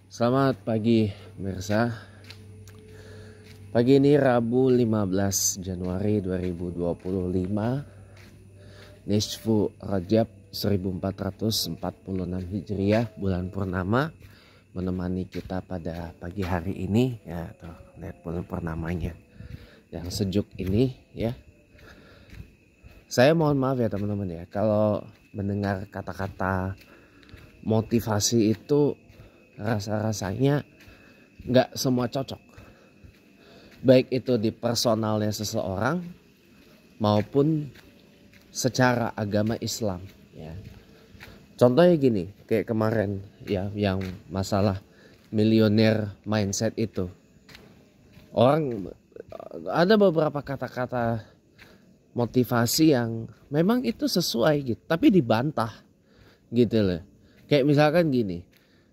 Selamat pagi pemirsa. Pagi ini Rabu 15 Januari 2025, Nisfu Rajab 1446 Hijriah, bulan purnama menemani kita pada pagi hari ini ya. Tuh, lihat bulan purnamanya yang sejuk ini ya. Saya mohon maaf ya teman-teman ya, kalau mendengar kata-kata motivasi itu rasa-rasanya nggak semua cocok, baik itu di personalnya seseorang maupun secara agama Islam ya. Contohnya gini, kayak kemarin ya, yang masalah millionaire mindset itu, orang ada beberapa kata-kata motivasi yang memang itu sesuai gitu, tapi dibantah gitu loh. Kayak misalkan gini,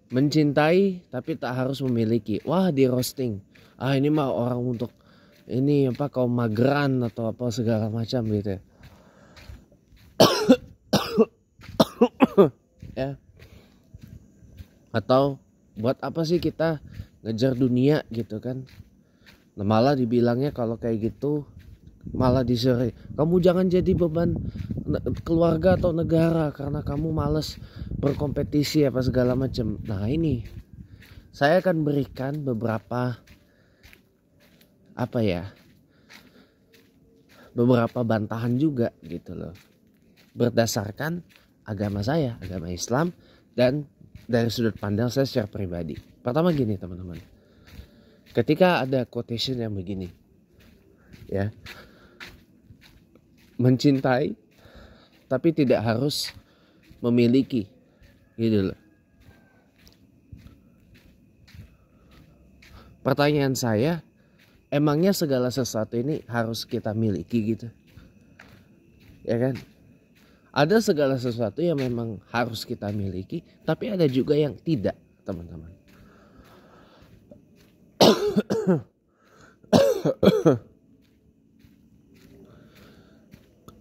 mencintai tapi tak harus memiliki. Wah, di roasting. Ah, ini mah orang untuk ini apa, kaum mageran atau apa segala macam gitu ya. Atau buat apa sih kita ngejar dunia gitu kan. Nah, malah dibilangnya kalau kayak gitu malah disuruh, kamu jangan jadi beban keluarga atau negara karena kamu males berkompetisi apa segala macam. Nah, ini saya akan berikan beberapa beberapa bantahan juga gitu loh, berdasarkan agama saya, agama Islam, dan dari sudut pandang saya secara pribadi. Pertama gini teman-teman, ketika ada quotation yang begini ya, mencintai tapi tidak harus memiliki gitu loh. Pertanyaan saya, emangnya segala sesuatu ini harus kita miliki gitu? Ya kan? Ada segala sesuatu yang memang harus kita miliki, tapi ada juga yang tidak, teman-teman.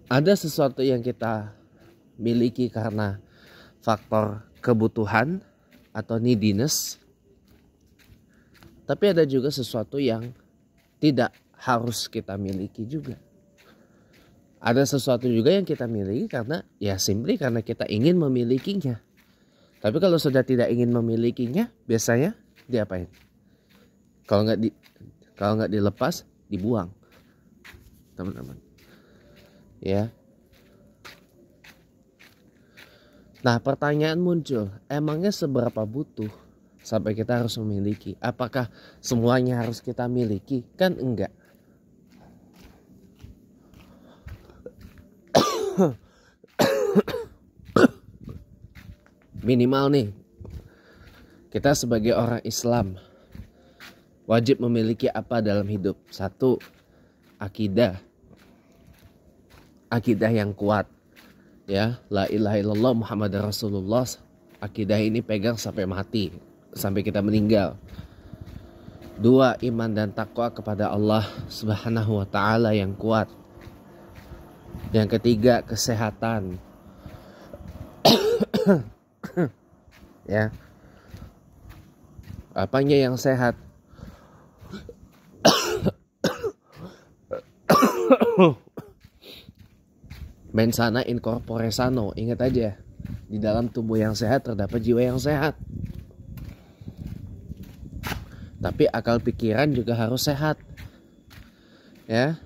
Ada sesuatu yang kita miliki karena faktor kebutuhan atau neediness, tapi ada juga sesuatu yang tidak harus kita miliki juga. Ada sesuatu juga yang kita miliki karena ya simply karena kita ingin memilikinya. Tapi kalau sudah tidak ingin memilikinya, biasanya diapain? Kalau nggak dilepas, dibuang, teman-teman. Ya. Nah, pertanyaan muncul, emangnya seberapa butuh sampai kita harus memiliki? Apakah semuanya harus kita miliki? Kan enggak. Minimal nih, kita sebagai orang Islam wajib memiliki apa dalam hidup? Satu, akidah. Akidah yang kuat ya, la ilaha illallah Muhammad Rasulullah. Akidah ini pegang sampai mati, sampai kita meninggal. Dua, iman dan takwa kepada Allah Subhanahu wa ta'ala yang kuat. Yang ketiga, kesehatan ya. Apanya yang sehat? Mensana in corpore sano. Ingat aja, di dalam tubuh yang sehat terdapat jiwa yang sehat. Tapi akal pikiran juga harus sehat ya.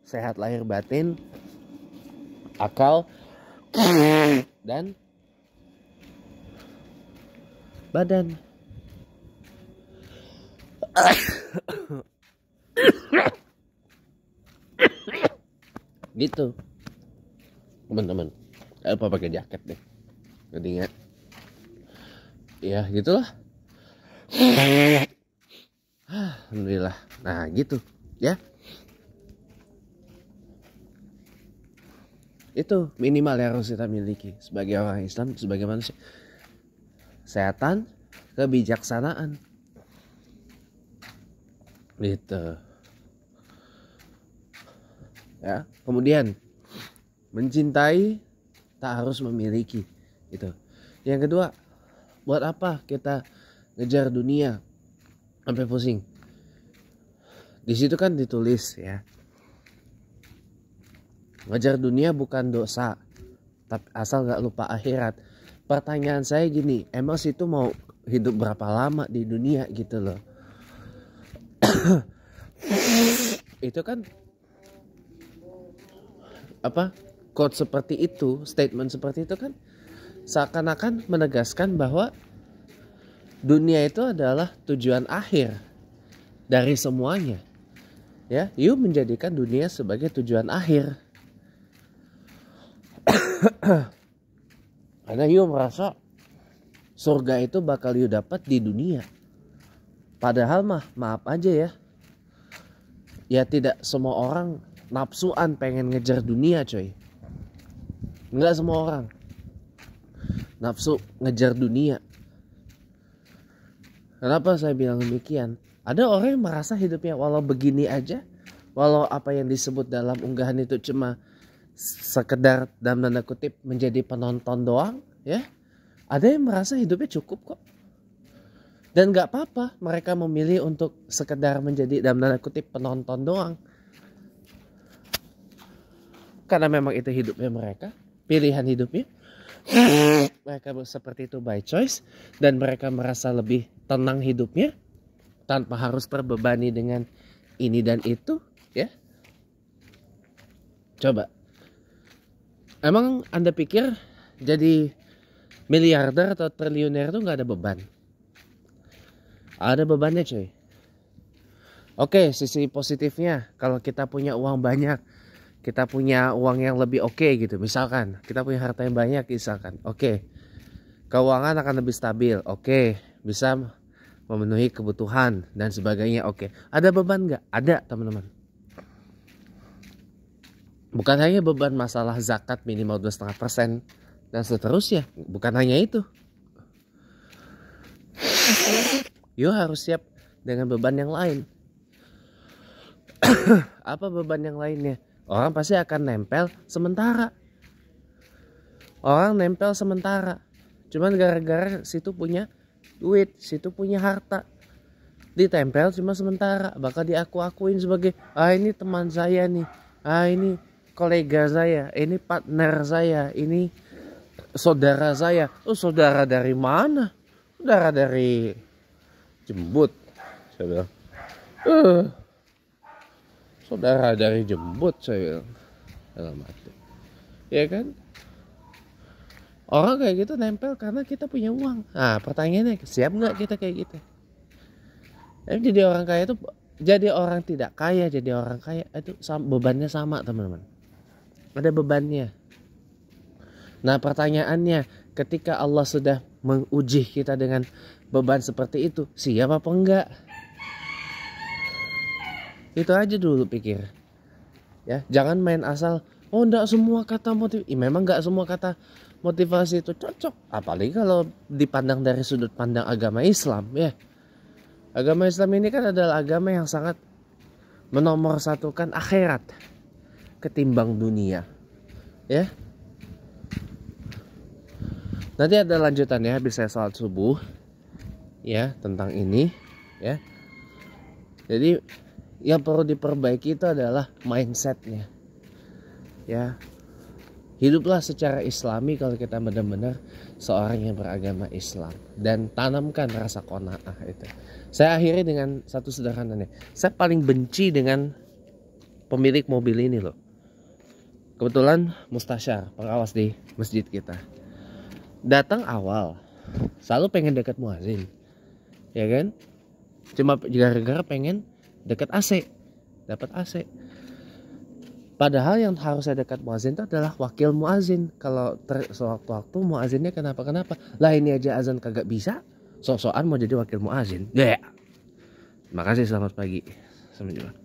Sehat lahir batin, akal, dan badan. Gitu teman-teman. Apa pakai jaket deh, jadi ingat ya gitulah. Alhamdulillah. Nah gitu ya, itu minimal yang harus kita miliki sebagai orang Islam, sebagai manusia. Kesehatan, kebijaksanaan gitu ya. Kemudian mencintai tak harus memiliki. Itu. Yang kedua, buat apa kita ngejar dunia sampai pusing? Di situ kan ditulis ya, ngejar dunia bukan dosa, tapi asal nggak lupa akhirat. Pertanyaan saya gini, emang situ mau hidup berapa lama di dunia gitu loh? Itu kan apa? Quote seperti itu, statement seperti itu kan seakan-akan menegaskan bahwa dunia itu adalah tujuan akhir dari semuanya. Ya, you menjadikan dunia sebagai tujuan akhir. Karena you merasa surga itu bakal you dapat di dunia. Padahal maaf aja ya. Ya tidak semua orang nafsuan pengen ngejar dunia coy. Enggak semua orang nafsu ngejar dunia. Kenapa saya bilang demikian? Ada orang yang merasa hidupnya walau begini aja, walau apa yang disebut dalam unggahan itu cuma sekedar dalam tanda kutip menjadi penonton doang, ya. Ada yang merasa hidupnya cukup kok. Dan gak apa-apa mereka memilih untuk sekedar menjadi dalam tanda kutip penonton doang. Karena memang itu hidupnya mereka, pilihan hidupnya. Mereka seperti itu by choice, dan mereka merasa lebih tenang hidupnya tanpa harus terbebani dengan ini dan itu, ya. Coba. Emang Anda pikir jadi miliarder atau triliuner itu gak ada beban? Ada bebannya coy. Oke, sisi positifnya kalau kita punya uang banyak, kita punya uang yang lebih oke gitu. Misalkan kita punya harta yang banyak misalkan. Oke. Keuangan akan lebih stabil. Oke. Bisa memenuhi kebutuhan dan sebagainya. Oke. Ada beban gak? Ada teman-teman. Bukan hanya beban masalah zakat minimal 2,5% dan seterusnya. Bukan hanya itu. You harus siap dengan beban yang lain. Apa beban yang lainnya? Orang pasti akan nempel sementara. Orang nempel sementara. Cuman gara-gara situ punya duit, situ punya harta. Ditempel cuma sementara. Bakal diaku-akuin sebagai, ini teman saya nih. Ini kolega saya, ini partner saya, ini saudara saya. Oh, saudara dari mana? Saudara dari Jembut. Saya bilang, saudara dari Jembut, saya bilang dalam hati. Ya kan? Orang kayak gitu nempel karena kita punya uang. Nah, pertanyaannya, siap nggak kita kayak gitu? Jadi orang kaya itu, jadi orang tidak kaya, jadi orang kaya itu bebannya sama teman-teman. Ada bebannya. Nah pertanyaannya, ketika Allah sudah menguji kita dengan beban seperti itu, siap apa enggak? Itu aja dulu pikir. Ya, jangan main asal, oh enggak semua kata motivasi. Memang enggak semua kata motivasi itu cocok. Apalagi kalau dipandang dari sudut pandang agama Islam, ya. Agama Islam ini kan adalah agama yang sangat menomorsatukan akhirat ketimbang dunia. Ya. Nanti ada lanjutannya habis saya sholat subuh. Ya, tentang ini, ya. Jadi yang perlu diperbaiki itu adalah mindsetnya. Ya. Hiduplah secara islami kalau kita benar-benar seorang yang beragama Islam, dan tanamkan rasa qanaah itu. Saya akhiri dengan satu sederhananya. Saya paling benci dengan pemilik mobil ini loh. Kebetulan mustasyar, pengawas di masjid kita. Datang awal, selalu pengen dekat muazin. Ya kan? Cuma gara-gara pengen dekat AC, dapat AC. Padahal yang harusnya dekat muazin itu adalah wakil muazin. Kalau sewaktu-waktu muazinnya kenapa-kenapa, lah ini aja azan kagak bisa, sok-sokan mau jadi wakil muazin. Ya. Makasih, selamat pagi. Sampai jumpa.